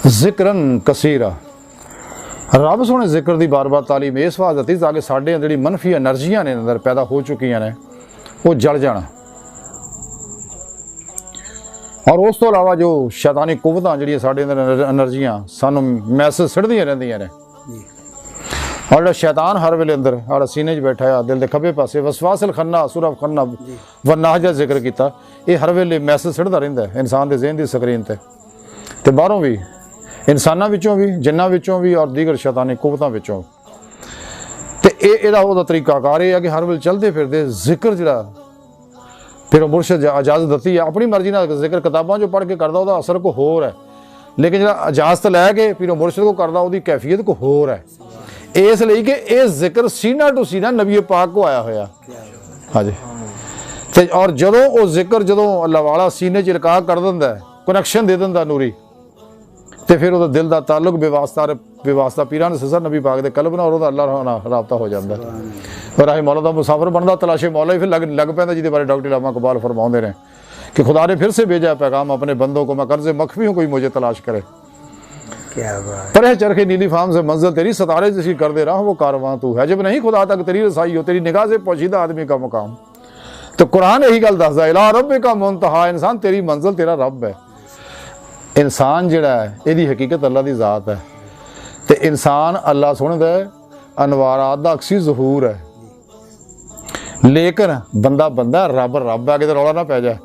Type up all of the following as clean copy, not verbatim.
जिक्रन कसीरा। रब सोने जिक्र की बार बार तालीम इस वास्ते दी ताकि साढ़े जी मनफी एनर्जियां ने अंदर पैदा हो चुकी ने वो जल जाना, और उस तो इलावा जो शैतानी कुवतां जी साढ़े अंदर एनर्जियां सानू मैसेज सिड़दियां रहिंदियां ने, और जो शैतान हर वेले अंदर और सीने च बैठा है दिल के खब्बे पासे वसवासिल खन्ना सुरफ खन्ना वन्नाह दा जिक्र किया, ये हर वेले मैसेज सिड़दा रहिंदा है इंसान के ज़हन की स्क्रीन ते बाहरों भी इंसानां विचों भी जिन्हां विचों भी और दीगर शैतानी कुवतां विचों। ते इहदा ओहदा तरीकाकार ये है कि हर वेले चलते फिरदे जिक्र जिहड़ा फिर मुर्शद इजाजत दती है अपनी मर्जी नाल जिक्र किताबां चों पढ़ के करदा ओहदा असर को होर है, लेकिन जिहड़ा इजाजत लैके फिर मुर्शद को करदा ओहदी कैफियत को होर है। इसलिए कि यह जिक्र सीना टू सीना नबी पाक को आया होया। हाँ जी, ते और जदों वो जिक्र जदों अल्लाह वाला सीने च लका कर दिंदा है, कनैक्शन दे दिंदा नूरी, तो फिर वो दिल का ताल्लुक बेवास्ता पीरान सिसर नबी पाक के कल्ब नाल और अल्लाह नाल राबता हो जाता है, और राही मौला का मुसाफिर बनता तलाशे मौला ही फिर लग पैंदा, जिहदे बारे डॉक्टर इलामा इकबाल फरमाउंदे ने कि खुदा ने फिर से भेजा पैगाम अपने बंदों को, मैं कर्ज मखफी हूँ कोई मुझे तलाश करे। क्या बात। पर है चरखे नीली फाम से मंजिल तेरी सतारे जैसी कर दे रहा वो कारवां तू है, जब नहीं खुदा तक तेरी रसाई हो तेरी निगाह से पोशीदा आदमी का मुकाम। तो कुरान यही गल दसदा इला रब का मुंतहा, इंसान तेरी मंजिल तेरा रब है। इंसान जिहड़ा है यदी हकीकत अल्लाह की ज़ात है, तो इंसान अल्लाह सोहणे दा अनवारात दा अक्सी ज़हूर है, लेकिन बंदा बंदा रब रब है, किते रौला ना पै जाए।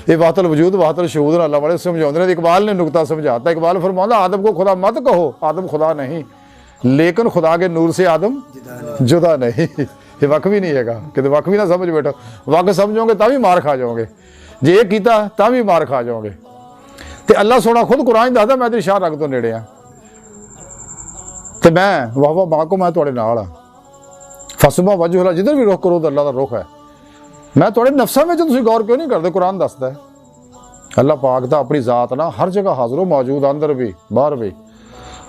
ये वातल वजूद वातल शहूद अल्लाह वाले समझाते हैं। इकबाल ने नुकता समझाता, इकबाल फरमाता आदम को खुदा मत कहो, आदम खुदा नहीं, लेकिन खुदा के नूर से आदम जुदा नहीं। ये वक भी नहीं है कि वक भी ना समझ बैठो, वक समझोगे तभी मार खा जाओगे, जे ये किया तभी मार खा जाओगे। तो अल्लाह सोना खुद कुरान दसदा मैं तेरी शाह रग तो नेड़े हाँ, तो मैं वाह वाह माँ को मैं तुहाडे नाल हाँ, फसमा वजह जिधर भी रुख करो तो अल्लाह का रुख है। मैं थोड़े नफ्सां में तुसीं गौर क्यों नहीं करते, कुरान दसदा है अल्लाह पाक दा अपनी ज़ात ना हर जगह हाज़िर मौजूद, अंदर भी बाहर भी।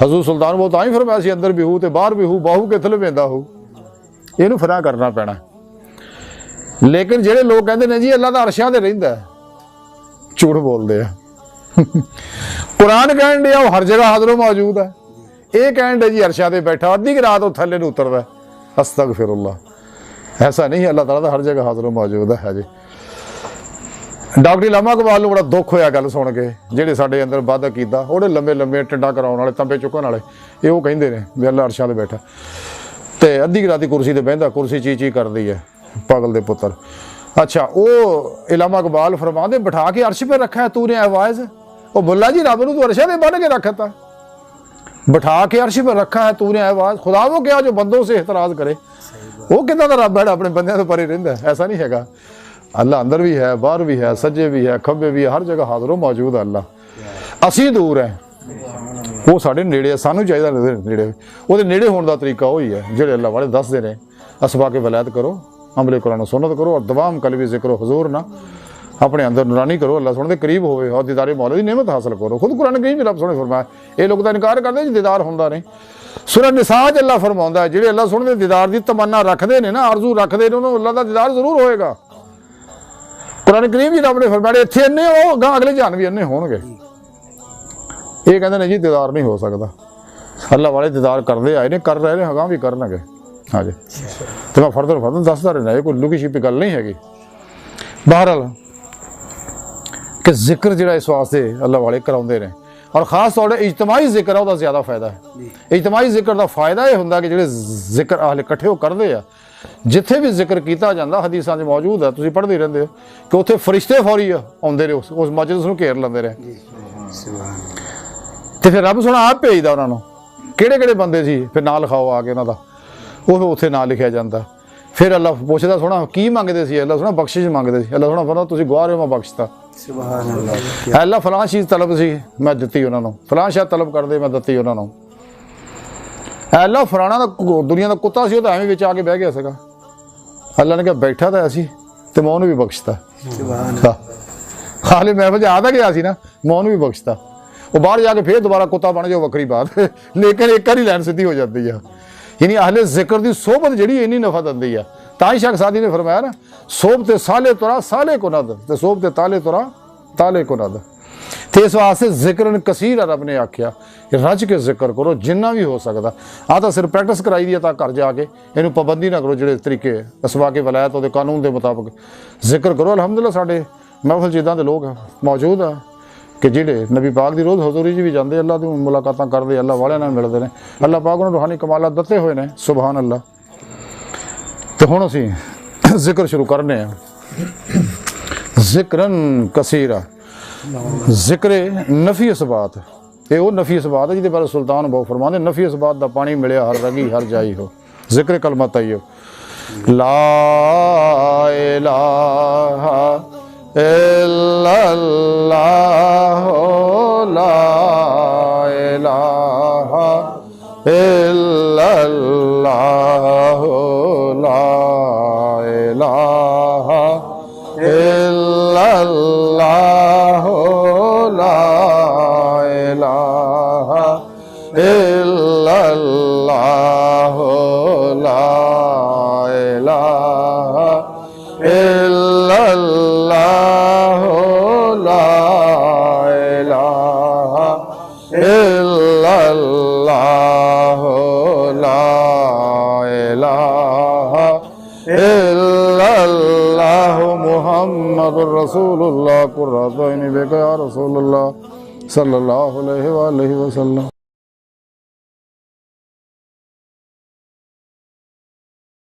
हजूर सुल्तान वो तां ही फरमाया सी अंदर भी हूँ तो बाहर भी हूँ, बाहू के थले वेंदा हूँ, इहनूं फना करना पैना। लेकिन जिहड़े लोग कहते हैं जी अल्लाह दा अरशां ते रहिंदा है, झूठ बोलते हैं। कुरान कहण दिया वो हर जगह हाज़िर मौजूद है, ये कहण दे जी अरशां ते बैठा अद्धी रात वो थले नूं उतरदा है। अस्तगफिरुल्लाह, ऐसा नहीं है, अल्लाह ताला हर जगह हाज़िर मौजूद है जी। डॉक्टर इलामा इकबाल नूं बड़ा दुख होया गल सुन के, जिहड़े साडे अंदर वादा कीता ओहदे लंबे लंबे टिंडा कराउण वाले तंबे चुकण वाले ये वो कहिंदे ने भी अल्लाह अरशां ते बैठा, ते अद्धी राती कुर्सी ते बहिंदा, कुर्सी ची ची करदी है पागल दे पुत्र। अच्छा वो इलामा इकबाल फरमांदे बिठा के अर्श पे रखा है तूने आवाज़, वो मुल्ला जी रब नूं तू अरशां ते बन के रखा था, बिठा के अर्श पे रखा है तूने आवाज़, खुदा वो क्या जो बंदों से एतराज़ करे, वो कितना का रब है अपने बंदे तो परे रहिंदा है। ऐसा नहीं हैगा, अल्लाह अंदर भी है बाहर भी है सज्जे भी है खब्बे भी है, हर जगह हाज़िर मौजूद है अल्लाह। असीं दूर है वो साढ़े नेड़े है, सानू चाहिए नेड़े, वो नेड़े होने का तरीका वही है जिहड़े अल्लाह वाले दसदे ने। असबा के वलैत करो, अमले कुरान सुन्नत करो, और दवाम कलबी जिक्र हुजूर ना अपने अंदर नूरानी करो, अल्लाह सोहणे दे करीब होवे और दीदारे मौला दी नेमत हासिल करो। खुद कुरान करीम रब सोहणे फरमाया, ये लोग तो इनकार करते जी दीदार होंदा नहीं। सूरह निसा च अल्लाह फरमाउंदा है जिहड़े अल्लाह सोहणे दे दीदार दी तमन्ना रखदे ने ना, आरजू रखदे ने, उन्होंने अल्लाह दा दीदार जरूर होएगा। कुरान करीम जी रब ने फरमाया इत्थे अन्ने हो गां अगले जान भी अन्ने होणगे, ये कहंदे ने जी दीदार नहीं हो सकदा। अल्लाह वाले दीदार करदे आए ने, कर रहे ने, अगां भी करनगे। हाँ जी, तो मैं फर्दर दसदा रहना, ये कोई लुकी छिपी गल नहीं हैगी। बहरहाल कि जिक्र जिहड़ा इस वास्ते अल्लाह वाले कराउंदे ने, और खास तौर पर इजतमाही जिक्र है उसका ज़्यादा फायदा है। इजतमाही जिक्र का फायदा यह होंदा कि जिहड़े जिक्र अहले इकट्ठे हो करते हैं, जिथे भी जिक्र किया जाता हदीसां च मौजूद है, तुसीं पढ़दे रहंदे हो कि उत्थे फरिश्ते फौरी आउंदे रहे उस मजलिस नूं घेर लैंदे रहे, ते फिर रब सोहणा आप भेजदा उन्हां नूं किहड़े किहड़े बंदे सी, फिर नाम लिखाओ आ के उन्हां दा, वो उत्थे नाम लिखिया जाता। फिर अल्लाह पुछदा सोहणा की मंगदे सी, अल्लाह सोहणा बख्शिश मंगदे सी, अल्लाह सोहणा फरमांदा तुसीं गवाह रहे हो मैं बख्शता। सुभान अल्लाह, अल्लाह फलां चीज़ तलब सी मैं दित्ती उन्हां नूं, फलां शै तलब करदे मैं दित्ती उन्हां नूं। अल्लाह फलाना दा दुनिया का कुत्ता सी, वो तो एवें विच आके बह गया सीगा, अल्लाह ने कहा बैठा तो ऐसी तो मैं उन्होंने भी बख्शता। हाले महफिल आता गया सी ना, मैं उन्होंने भी बख्शता। वो बाहर जाके फिर दोबारा कुत्ता बन जाओ वक्री बात लेकिन एक ही लैन सीधी हो जाती है। यानी अहले जिक्र की सोबत जी इन्नी नफा दिंदी है। ताई शख सादी ने फरमाया ना, सोबते साले तुरा साले को नद, तो सोबते ताले तुरा ताले को नद। ते इस वास्ते जिक्रन कसीर रब ने आख्या कि रज के जिक्र करो जिन्ना भी हो सकता। तो सिर्फ प्रैक्टिस कराई दी है, घर जाके इनू पाबंदी ना करो, जो तरीके असबाके वलायत वो कानून के मुताबिक जिक्र करो। अलहमदुलिल्लाह साढ़े महफल च इदां दे लोग मौजूद आ कि जिहड़े नबी पाक की रोज़ हजूरी च भी जाते, अल्लाह की मुलाकातां करते, अल्लाह वालियां नाल मिलते हैं, अल्लाह पाक उन्होंने रूहानी कमालात दिते हुए ने, सुभान अल्लाह। तो हुण असीं जिक्र शुरू करने हैं। जिक्रन कसीरा, जिक्रे नफी इसबात, ये वो नफी इसबात है जिहदे बारे सुल्तान बहुत फरमाते, नफी इसबात दा पानी मिलिया हर रगी हर जाई हो। जिक्र कलमा तैयब, ला इलाहा इल्लल्लाह, ला इलाहा इल्लल्लाह, ला इलाहा इल्लल्लाह, ला इलाहा इल्लल्लाह, ला इलाहा इल्लल्लाह, ला इलाहा इल्लल्लाह, ला इलाहा इल्लल्लाह, मुहम्मदुर रसूलुल्लाह, कुर्रतु ऐनी बिका या रसूलुल्लाह सल्लल्लाहु अलैहि वसल्लम।